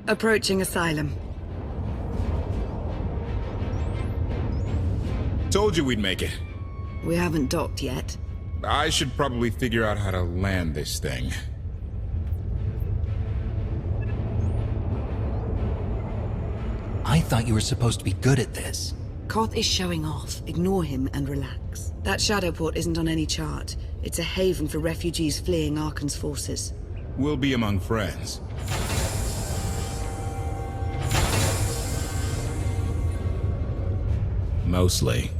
Approaching Asylum. Told you we'd make it. We haven't docked yet. I should probably figure out how to land this thing. I thought you were supposed to be good at this. Koth is showing off. Ignore him and relax. That shadow port isn't on any chart. It's a haven for refugees fleeing Arkaan's forces. We'll be among friends. Mostly.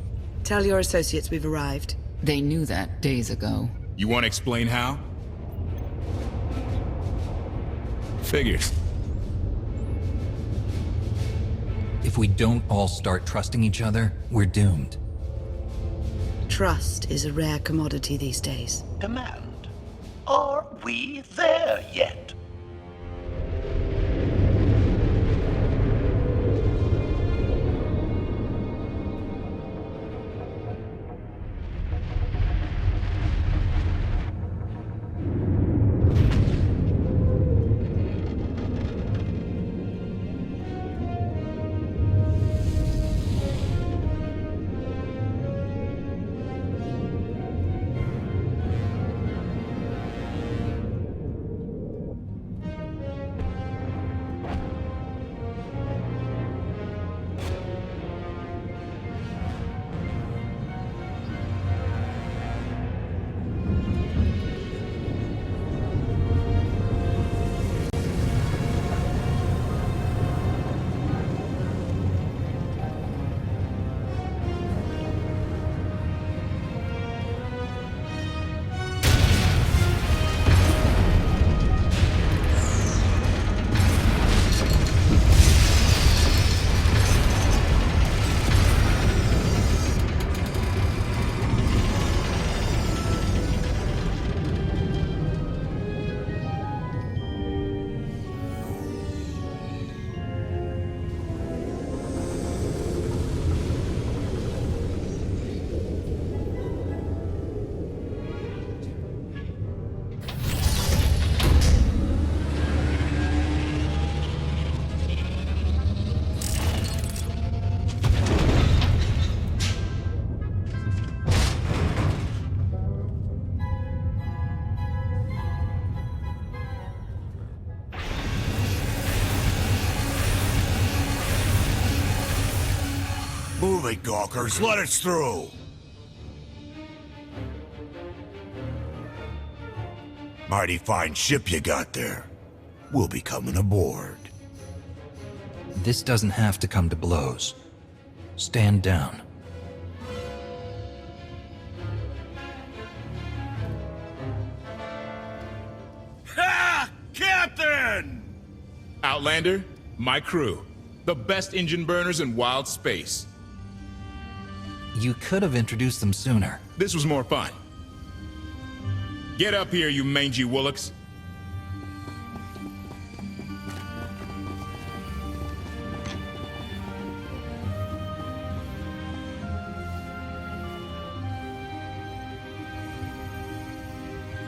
Tell your associates we've arrived. They knew that days ago. You want to explain how? Figures. If we don't all start trusting each other, we're doomed. Trust is a rare commodity these days. Command. Are we there yet? Move it, gawkers. Let us through. Mighty fine ship you got there. We'll be coming aboard. This doesn't have to come to blows. Stand down. Ha! Captain! Outlander, my crew. The best engine burners in wild space. You could have introduced them sooner. This was more fun. Get up here, you mangy woolocks.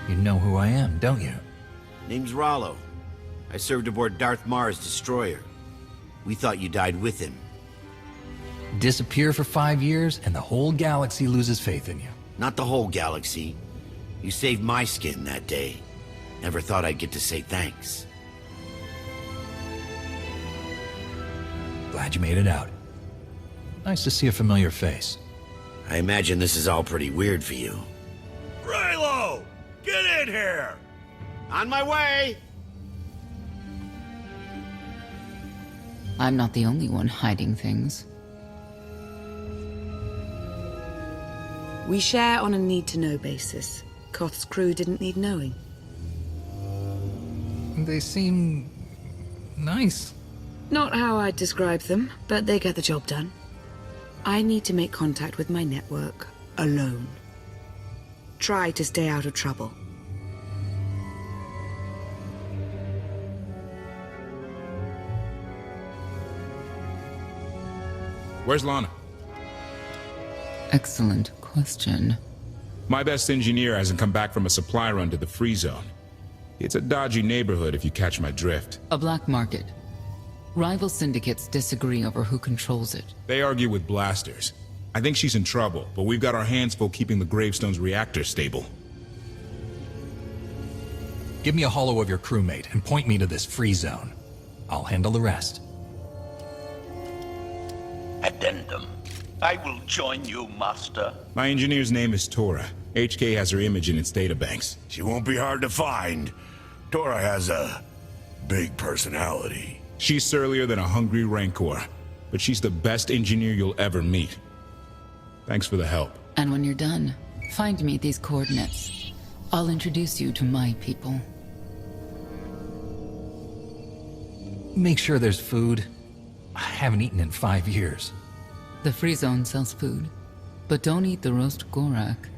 You know who I am, don't you? Name's Rollo. I served aboard Darth Marr's destroyer. We thought you died with him. Disappear for 5 years, and the whole galaxy loses faith in you. Not the whole galaxy. You saved my skin that day. Never thought I'd get to say thanks. Glad you made it out. Nice to see a familiar face. I imagine this is all pretty weird for you. Raylo! Get in here! On my way! I'm not the only one hiding things. We share on a need-to-know basis. Koth's crew didn't need knowing. They seem... nice. Not how I'd describe them, but they get the job done. I need to make contact with my network, alone. Try to stay out of trouble. Where's Lana? Excellent question. My best engineer hasn't come back from a supply run to the free zone. It's a dodgy neighborhood if you catch my drift. A black market. Rival syndicates disagree over who controls it. They argue with blasters. I think she's in trouble, but we've got our hands full keeping the Gravestone's reactor stable. Give me a holo of your crewmate and point me to this free zone. I'll handle the rest. Addendum. I will join you, Master. My engineer's name is Tora. HK has her image in its databanks. She won't be hard to find. Tora has a big personality. She's surlier than a hungry rancor, but she's the best engineer you'll ever meet. Thanks for the help. And when you're done, find me at these coordinates. I'll introduce you to my people. Make sure there's food. I haven't eaten in 5 years. The free zone sells food, but don't eat the roast gorak.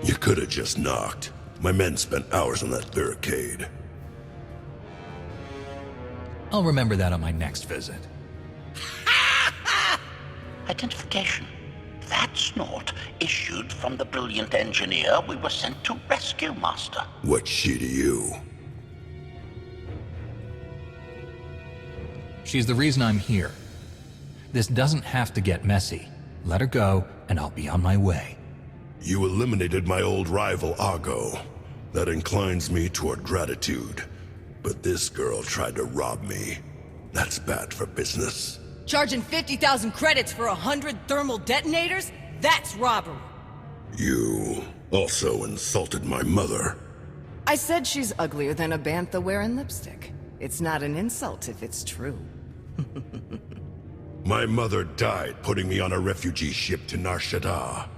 You could have just knocked. My men spent hours on that barricade. I'll remember that on my next visit. Identification. That's not issued from the brilliant engineer we were sent to rescue, Master. What's she to you? She's the reason I'm here. This doesn't have to get messy. Let her go, and I'll be on my way. You eliminated my old rival, Argo. That inclines me toward gratitude. But this girl tried to rob me. That's bad for business. Charging 50,000 credits for 100 thermal detonators? That's robbery. You also insulted my mother. I said she's uglier than a bantha wearing lipstick. It's not an insult if it's true. My mother died putting me on a refugee ship to Nar Shaddaa.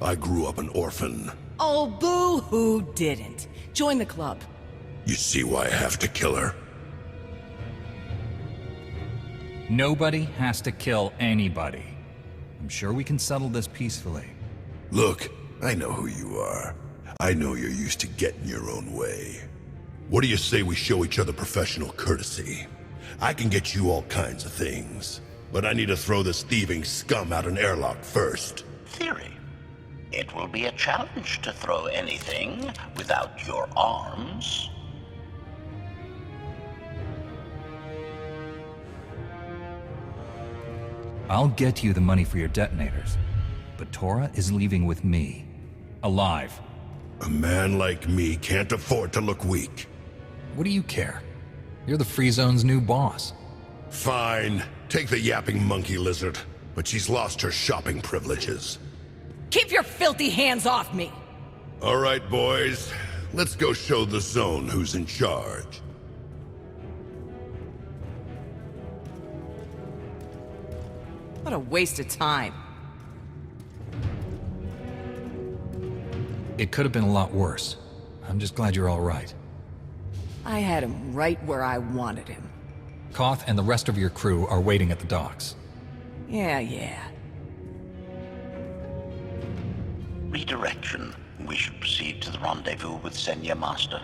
I grew up an orphan. Oh, boo-hoo didn't. Join the club. You see why I have to kill her? Nobody has to kill anybody. I'm sure we can settle this peacefully. Look, I know who you are. I know you're used to getting your own way. What do you say we show each other professional courtesy? I can get you all kinds of things, but I need to throw this thieving scum out an airlock first. Theory. It will be a challenge to throw anything without your arms. I'll get you the money for your detonators, but Tora is leaving with me. Alive. A man like me can't afford to look weak. What do you care? You're the Free Zone's new boss. Fine. Take the yapping monkey lizard, but she's lost her shopping privileges. Keep your filthy hands off me! All right, boys. Let's go show the zone who's in charge. What a waste of time. It could have been a lot worse. I'm just glad you're all right. I had him right where I wanted him. Koth and the rest of your crew are waiting at the docks. Yeah. Redirection. We should proceed to the rendezvous with Senya Master.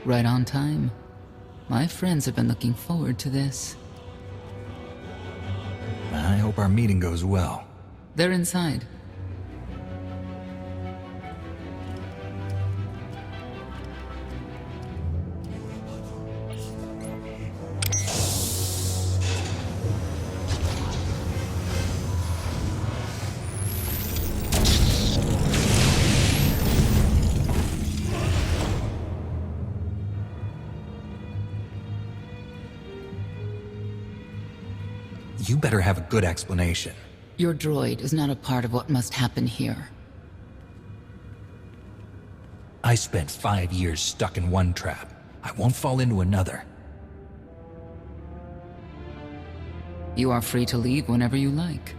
Right on time. My friends have been looking forward to this. I hope our meeting goes well. They're inside. You better have a good explanation. Your droid is not a part of what must happen here. I spent 5 years stuck in one trap. I won't fall into another. You are free to leave whenever you like.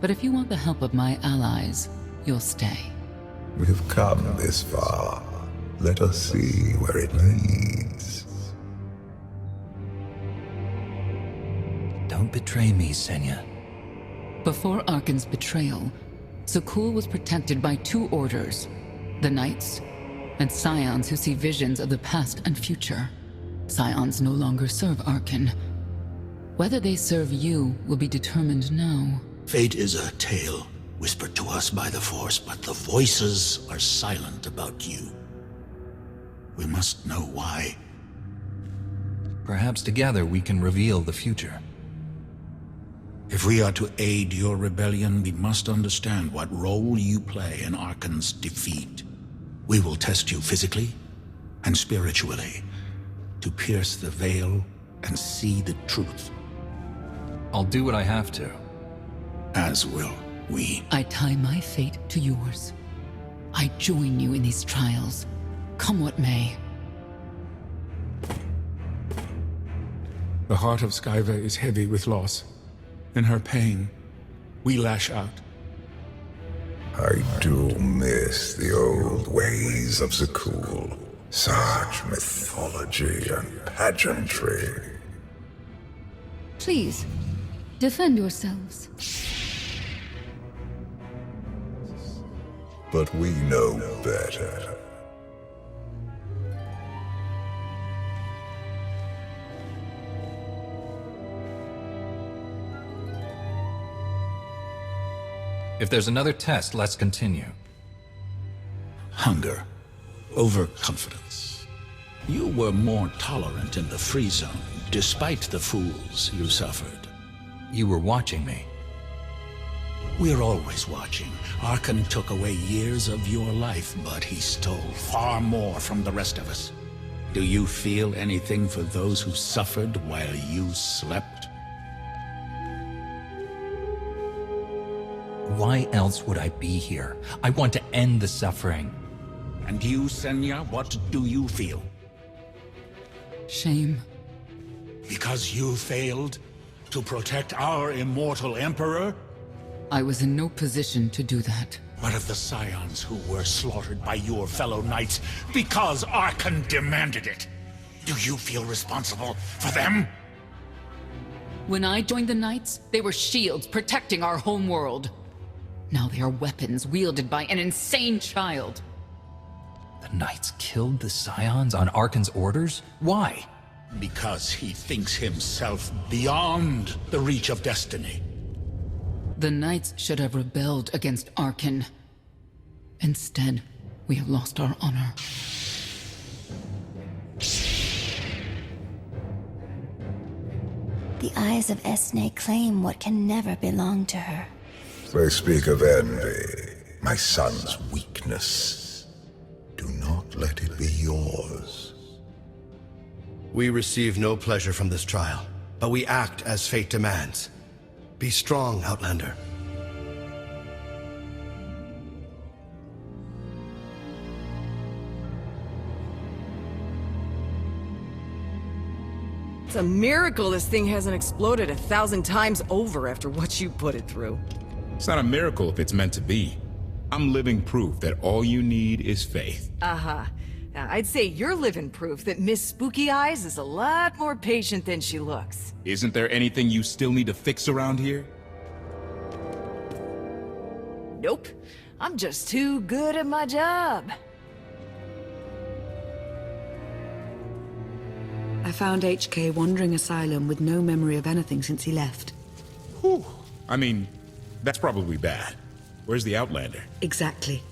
But if you want the help of my allies, you'll stay. We've come this far. Let us see where it leads. Don't betray me, Senya. Before Arkaan's betrayal, Sakul was protected by two orders, the Knights and Scions who see visions of the past and future. Scions no longer serve Arkaan. Whether they serve you will be determined now. Fate is a tale whispered to us by the Force, but the voices are silent about you. We must know why. Perhaps together we can reveal the future. If we are to aid your rebellion, we must understand what role you play in Arkaan's defeat. We will test you physically and spiritually to pierce the veil and see the truth. I'll do what I have to. As will we. I tie my fate to yours. I join you in these trials, come what may. The heart of Skyva is heavy with loss. In her pain, we lash out. I do miss the old ways of Sakul. Such mythology and pageantry. Please, defend yourselves. But we know better. If there's another test, let's continue. Hunger. Overconfidence. You were more tolerant in the free zone, despite the fools you suffered. You were watching me. We're always watching. Arkaan took away years of your life, but he stole far more from the rest of us. Do you feel anything for those who suffered while you slept? Why else would I be here? I want to end the suffering. And you, Senya, what do you feel? Shame. Because you failed to protect our immortal Emperor? I was in no position to do that. What of the Scions who were slaughtered by your fellow knights because Arkaan demanded it? Do you feel responsible for them? When I joined the Knights, they were shields protecting our home world. Now they are weapons wielded by an insane child. The Knights killed the Scions on Arkaan's orders? Why? Because he thinks himself beyond the reach of destiny. The Knights should have rebelled against Arkaan. Instead, we have lost our honor. The eyes of Esne claim what can never belong to her. They speak of envy, my son's weakness. Do not let it be yours. We receive no pleasure from this trial, but we act as fate demands. Be strong, Outlander. It's a miracle this thing hasn't exploded 1,000 times over after what you put it through. It's not a miracle if it's meant to be. I'm living proof that all you need is faith. Uh-huh. Now, I'd say you're living proof that Miss Spooky Eyes is a lot more patient than she looks. Isn't there anything you still need to fix around here? Nope. I'm just too good at my job. I found HK wandering Asylum with no memory of anything since he left. Whew. I mean, that's probably bad. Where's the Outlander? Exactly.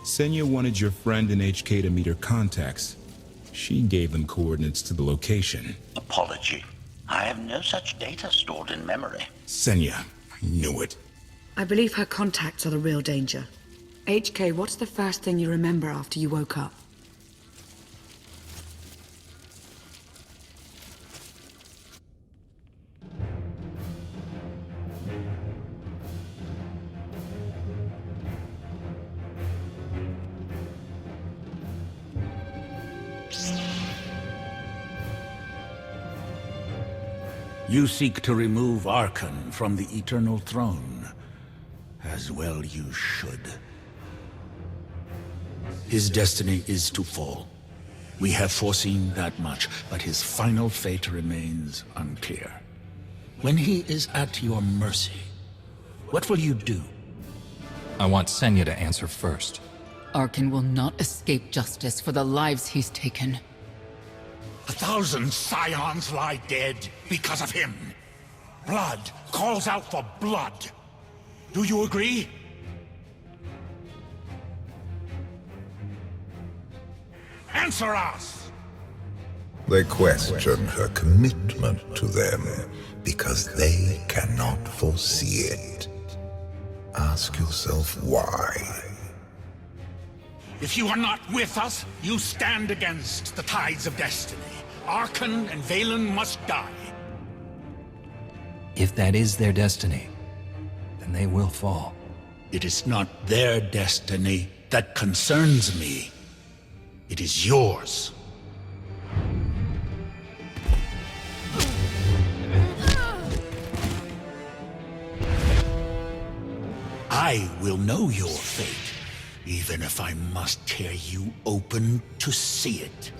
Senya wanted your friend in HK to meet her contacts. She gave them coordinates to the location. Apology. I have no such data stored in memory. Senya, I knew it. I believe her contacts are the real danger. HK, what's the first thing you remember after you woke up? You seek to remove Arkaan from the Eternal Throne. As well you should. His destiny is to fall. We have foreseen that much, but his final fate remains unclear. When he is at your mercy, what will you do? I want Senya to answer first. Arkaan will not escape justice for the lives he's taken. 1,000 Scions lie dead because of him. Blood calls out for blood. Do you agree? Answer us! They question her commitment to them because they cannot foresee it. Ask yourself why. If you are not with us, you stand against the tides of destiny. Arkaan and Vaylin must die. If that is their destiny, then they will fall. It is not their destiny that concerns me. It is yours. I will know your fate, even if I must tear you open to see it.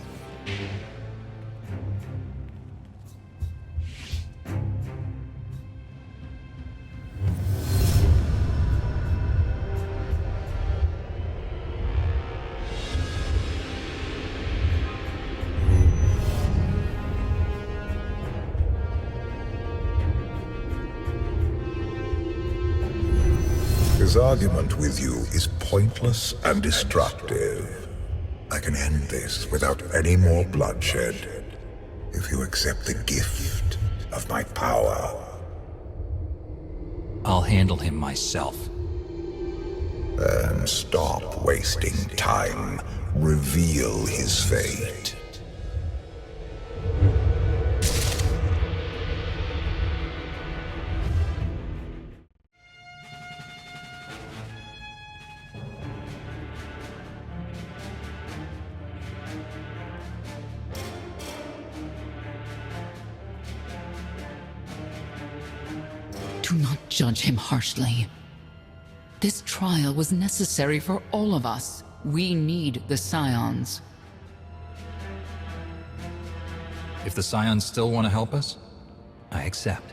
His argument with you is pointless and destructive. I can end this without any more bloodshed, if you accept the gift of my power. I'll handle him myself. Then stop wasting time. Reveal his fate. Do not judge him harshly. This trial was necessary for all of us. We need the Scions. If the Scions still want to help us, I accept.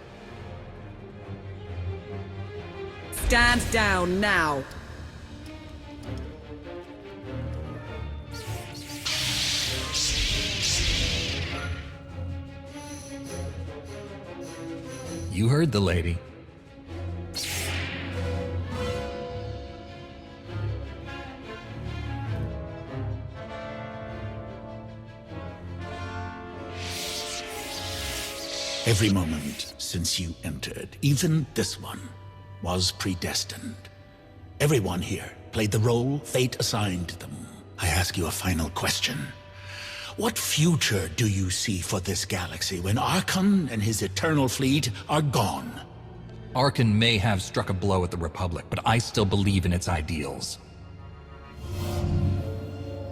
Stand down now. You heard the lady. Every moment since you entered, even this one, was predestined. Everyone here played the role fate assigned them. I ask you a final question. What future do you see for this galaxy when Arkaan and his eternal fleet are gone? Arkaan may have struck a blow at the Republic, but I still believe in its ideals.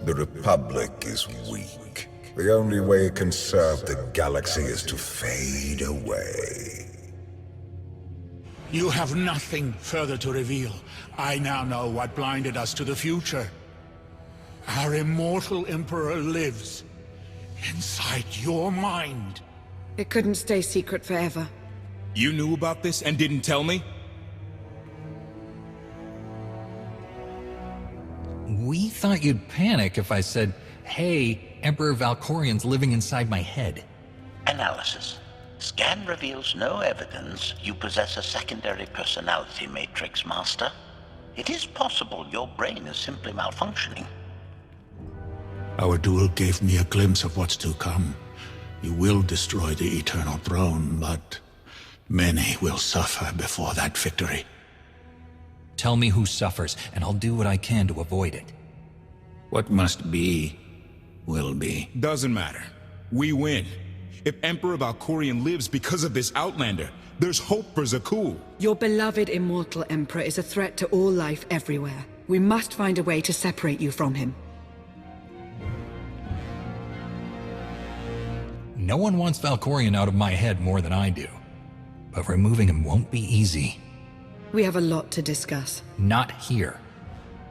The Republic is weak. The only way it can serve the galaxy is to fade away. You have nothing further to reveal. I now know what blinded us to the future. Our immortal Emperor lives inside your mind. It couldn't stay secret forever. You knew about this and didn't tell me? We thought you'd panic if I said, hey, Emperor Valkorian's living inside my head. Analysis. Scan reveals no evidence you possess a secondary personality matrix, Master. It is possible your brain is simply malfunctioning. Our duel gave me a glimpse of what's to come. You will destroy the Eternal Throne, but many will suffer before that victory. Tell me who suffers, and I'll do what I can to avoid it. What must be, will be. Doesn't matter. We win. If Emperor Valkorian lives because of this Outlander, there's hope for Zakuul. Your beloved immortal Emperor is a threat to all life everywhere. We must find a way to separate you from him. No one wants Valkorion out of my head more than I do. But removing him won't be easy. We have a lot to discuss. Not here.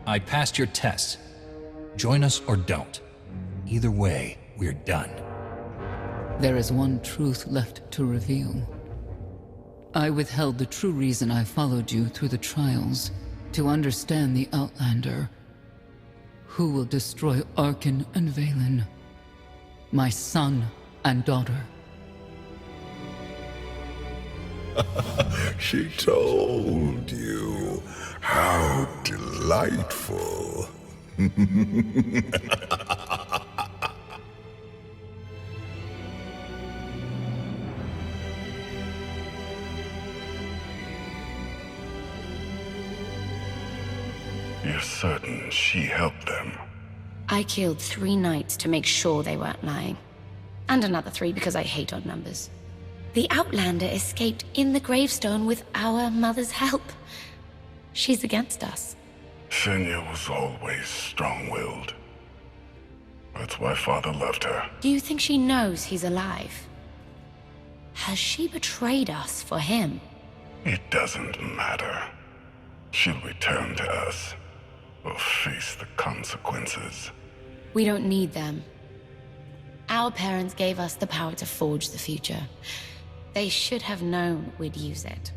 I passed your test. Join us or don't. Either way, we're done. There is one truth left to reveal. I withheld the true reason I followed you through the trials, to understand the Outlander, who will destroy Arkaan and Vaylin, my son and daughter. She told you. How delightful. You're certain she helped them? I killed 3 knights to make sure they weren't lying. And another 3 because I hate odd numbers. The Outlander escaped in the gravestone with our mother's help. She's against us. Senya was always strong-willed. That's why Father loved her. Do you think she knows he's alive? Has she betrayed us for him? It doesn't matter. She'll return to us, or face the consequences. We don't need them. Our parents gave us the power to forge the future. They should have known we'd use it.